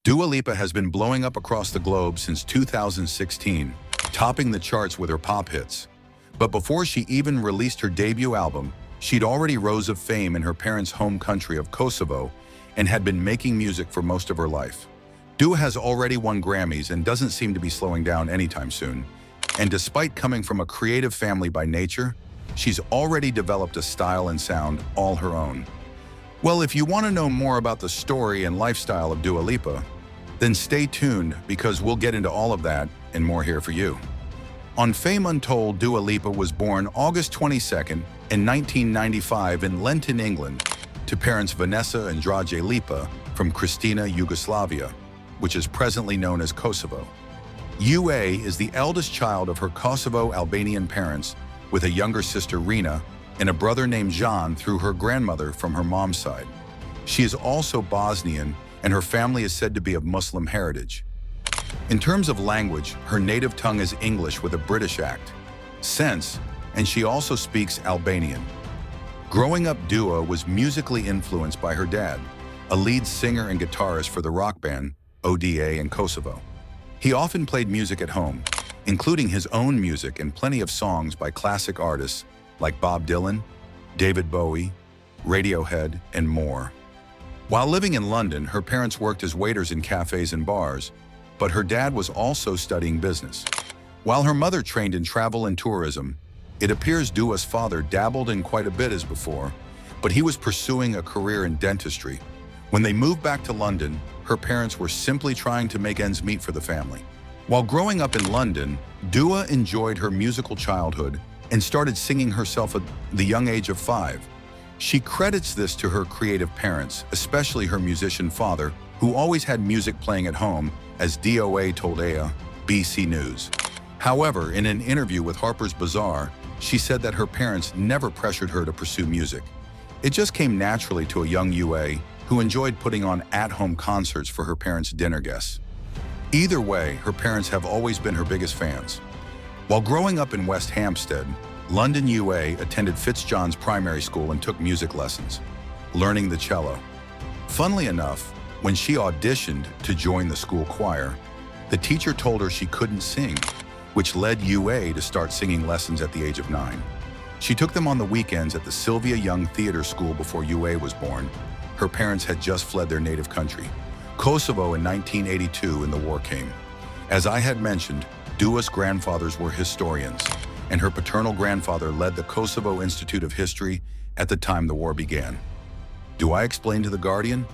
Dua Lipa has been blowing up across the globe since 2016, topping the charts with her pop hits. But before she even released her debut album, she'd already rose of fame in her parents' home country of Kosovo and had been making music for most of her life. Dua has already won Grammys and doesn't seem to be slowing down anytime soon. And despite coming from a creative family by nature, she's already developed a style and sound all her own. Well, if you want to know more about the story and lifestyle of Dua Lipa, then stay tuned because we'll get into all of that and more here for you. On Fame Untold, Dua Lipa was born August 22nd in 1995 in Lenton, England, to parents Vanessa and Draže Lipa from Pristina, Yugoslavia, which is presently known as Kosovo. UA is the eldest child of her Kosovo-Albanian parents, with a younger sister Rina and a brother named Jan through her grandmother from her mom's side. She is also Bosnian, and her family is said to be of Muslim heritage. In terms of language, her native tongue is English with a British accent, and she also speaks Albanian. Growing up, Dua was musically influenced by her dad, a lead singer and guitarist for the rock band ODA in Kosovo. He often played music at home, including his own music and plenty of songs by classic artists like Bob Dylan, David Bowie, Radiohead, and more. While living in London, her parents worked as waiters in cafes and bars, but her dad was also studying business. While her mother trained in travel and tourism, it appears Dua's father dabbled in quite a bit as before, but he was pursuing a career in dentistry. When they moved back to London, her parents were simply trying to make ends meet for the family. While growing up in London, Dua enjoyed her musical childhood and started singing herself at the young age of 5. She credits this to her creative parents, especially her musician father, who always had music playing at home, as DOA told ABC News. However, in an interview with Harper's Bazaar, she said that her parents never pressured her to pursue music. It just came naturally to a young UA who enjoyed putting on at-home concerts for her parents' dinner guests. Either way, her parents have always been her biggest fans. While growing up in West Hampstead, London UA attended Fitzjohn's primary school and took music lessons, learning the cello. Funnily enough, when she auditioned to join the school choir, the teacher told her she couldn't sing, which led UA to start singing lessons at the age of 9. She took them on the weekends at the Sylvia Young Theatre School before UA was born. Her parents had just fled their native country, Kosovo, in 1982 when the war came. As I had mentioned, Dua's grandfathers were historians, and her paternal grandfather led the Kosovo Institute of History at the time the war began. Do I explain to The Guardian?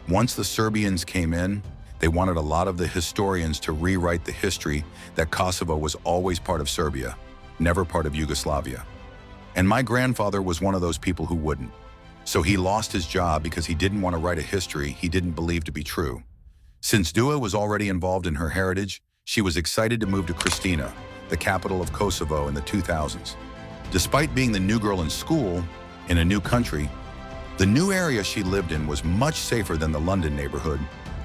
Once the Serbians came in, they wanted a lot of the historians to rewrite the history that Kosovo was always part of Serbia, never part of Yugoslavia. And my grandfather was one of those people who wouldn't. So he lost his job because he didn't want to write a history he didn't believe to be true. Since Dua was already involved in her heritage, she was excited to move to Pristina, the capital of Kosovo, in the 2000s. Despite being the new girl in school, in a new country, the new area she lived in was much safer than the London neighborhood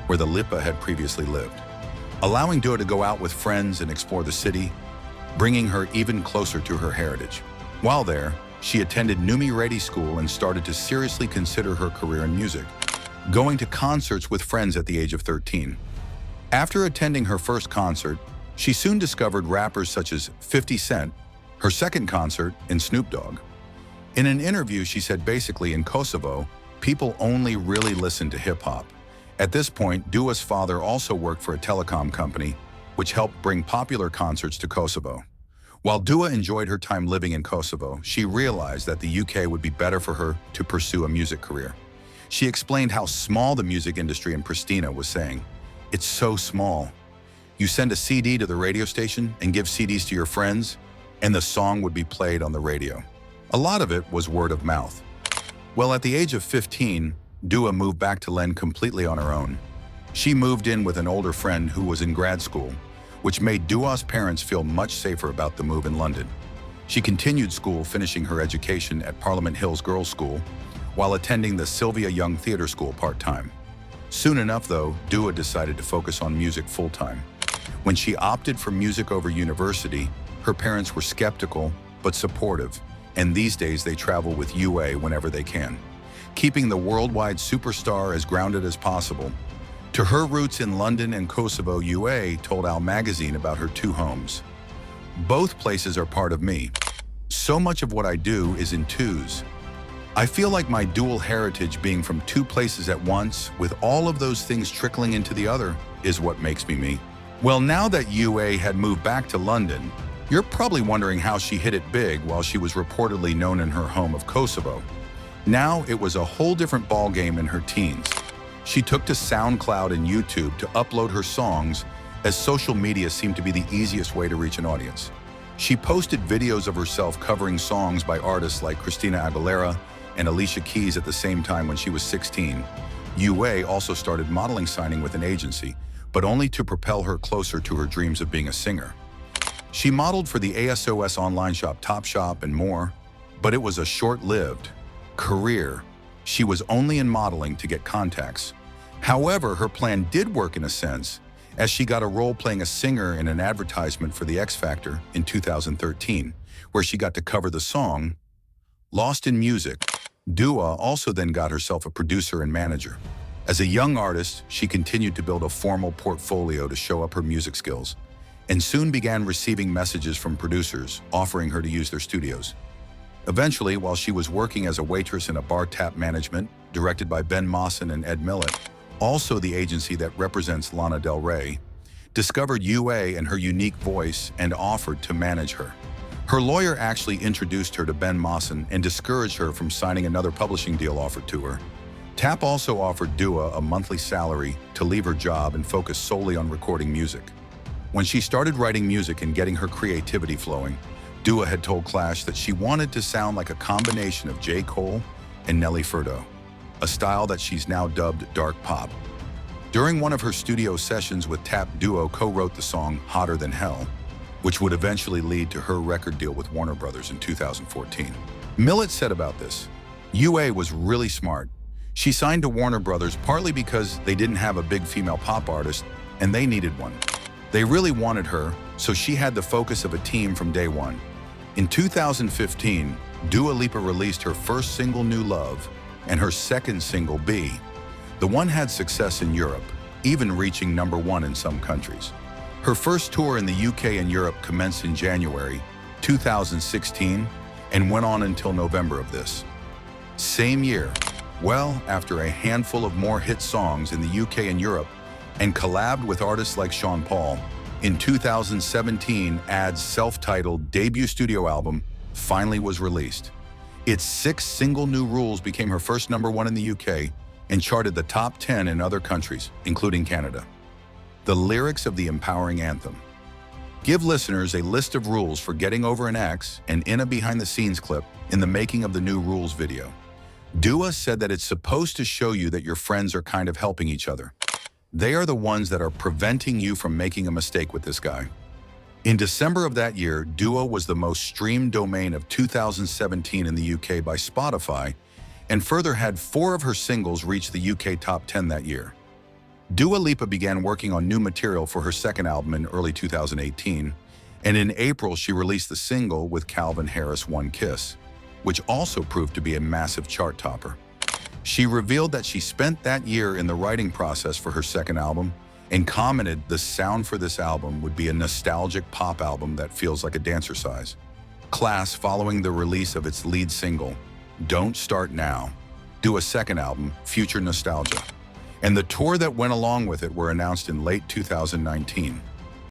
where the Lipa had previously lived, allowing Dua to go out with friends and explore the city, bringing her even closer to her heritage. While there, she attended Numi Redi School and started to seriously consider her career in music, going to concerts with friends at the age of 13. After attending her first concert, she soon discovered rappers such as 50 Cent, her second concert in Snoop Dogg. In an interview, she said basically in Kosovo, people only really listen to hip-hop. At this point, Dua's father also worked for a telecom company, which helped bring popular concerts to Kosovo. While Dua enjoyed her time living in Kosovo, she realized that the UK would be better for her to pursue a music career. She explained how small the music industry in Pristina was, saying, "It's so small. You send a CD to the radio station and give CDs to your friends, and the song would be played on the radio." A lot of it was word of mouth. Well, at the age of 15, Dua moved back to Len completely on her own. She moved in with an older friend who was in grad school, which made Dua's parents feel much safer about the move in London. She continued school, finishing her education at Parliament Hills Girls' School, while attending the Sylvia Young Theatre School part-time. Soon enough, though, Dua decided to focus on music full-time. When she opted for music over university, her parents were skeptical but supportive, and these days they travel with UA whenever they can. Keeping the worldwide superstar as grounded as possible, To her roots in London and Kosovo, UA told Al magazine about her two homes. Both places are part of me. So much of what I do is in twos. I feel like my dual heritage being from two places at once, with all of those things trickling into the other, is what makes me me. Well, now that UA had moved back to London, you're probably wondering how she hit it big while she was reportedly known in her home of Kosovo. Now it was a whole different ballgame in her teens. She took to SoundCloud and YouTube to upload her songs, as social media seemed to be the easiest way to reach an audience. She posted videos of herself covering songs by artists like Christina Aguilera and Alicia Keys at the same time when she was 16. UA also started modeling, signing with an agency, but only to propel her closer to her dreams of being a singer. She modeled for the ASOS online shop Topshop and more, but it was a short-lived career. She was only in modeling to get contacts. However, her plan did work in a sense, as she got a role playing a singer in an advertisement for the X Factor in 2013, where she got to cover the song Lost in Music. Dua also then got herself a producer and manager. As a young artist, she continued to build a formal portfolio to show up her music skills, and soon began receiving messages from producers offering her to use their studios. Eventually, while she was working as a waitress in a bar tap management, directed by Ben Mawson and Ed Millett, also the agency that represents Lana Del Rey, discovered UA and her unique voice and offered to manage her. Her lawyer actually introduced her to Ben Mawson and discouraged her from signing another publishing deal offered to her. Tap also offered Dua a monthly salary to leave her job and focus solely on recording music. When she started writing music and getting her creativity flowing, Dua had told Clash that she wanted to sound like a combination of J. Cole and Nelly Furtado, a style that she's now dubbed dark pop. During one of her studio sessions with Tap, Dua co-wrote the song Hotter Than Hell, which would eventually lead to her record deal with Warner Brothers in 2014. Millett said about this, UA was really smart. She signed to Warner Brothers partly because they didn't have a big female pop artist and they needed one. They really wanted her, so she had the focus of a team from day one. In 2015, Dua Lipa released her first single, New Love, and her second single, Be. The one had success in Europe, even reaching #1 in some countries. Her first tour in the UK and Europe commenced in January 2016 and went on until November of this same year. Well, after a handful of more hit songs in the UK and Europe and collabed with artists like Sean Paul, in 2017, Ad's self-titled debut studio album finally was released. Its 6 single New Rules became her first #1 in the UK and charted the top 10 in other countries, including Canada. The lyrics of the empowering anthem give listeners a list of rules for getting over an ex and in a behind-the-scenes clip in the making of the New Rules video. Dua said that it's supposed to show you that your friends are kind of helping each other. They are the ones that are preventing you from making a mistake with this guy. In December of that year, Dua was the most streamed domain of 2017 in the UK by Spotify, and further had 4 of her singles reach the UK top 10 that year. Dua Lipa began working on new material for her second album in early 2018, and in April she released the single with Calvin Harris, One Kiss, which also proved to be a massive chart topper. She revealed that she spent that year in the writing process for her second album and commented the sound for this album would be a nostalgic pop album that feels like a dancercise. Class, following the release of its lead single, Don't Start Now, Dua's second album, Future Nostalgia, and the tour that went along with it were announced in late 2019.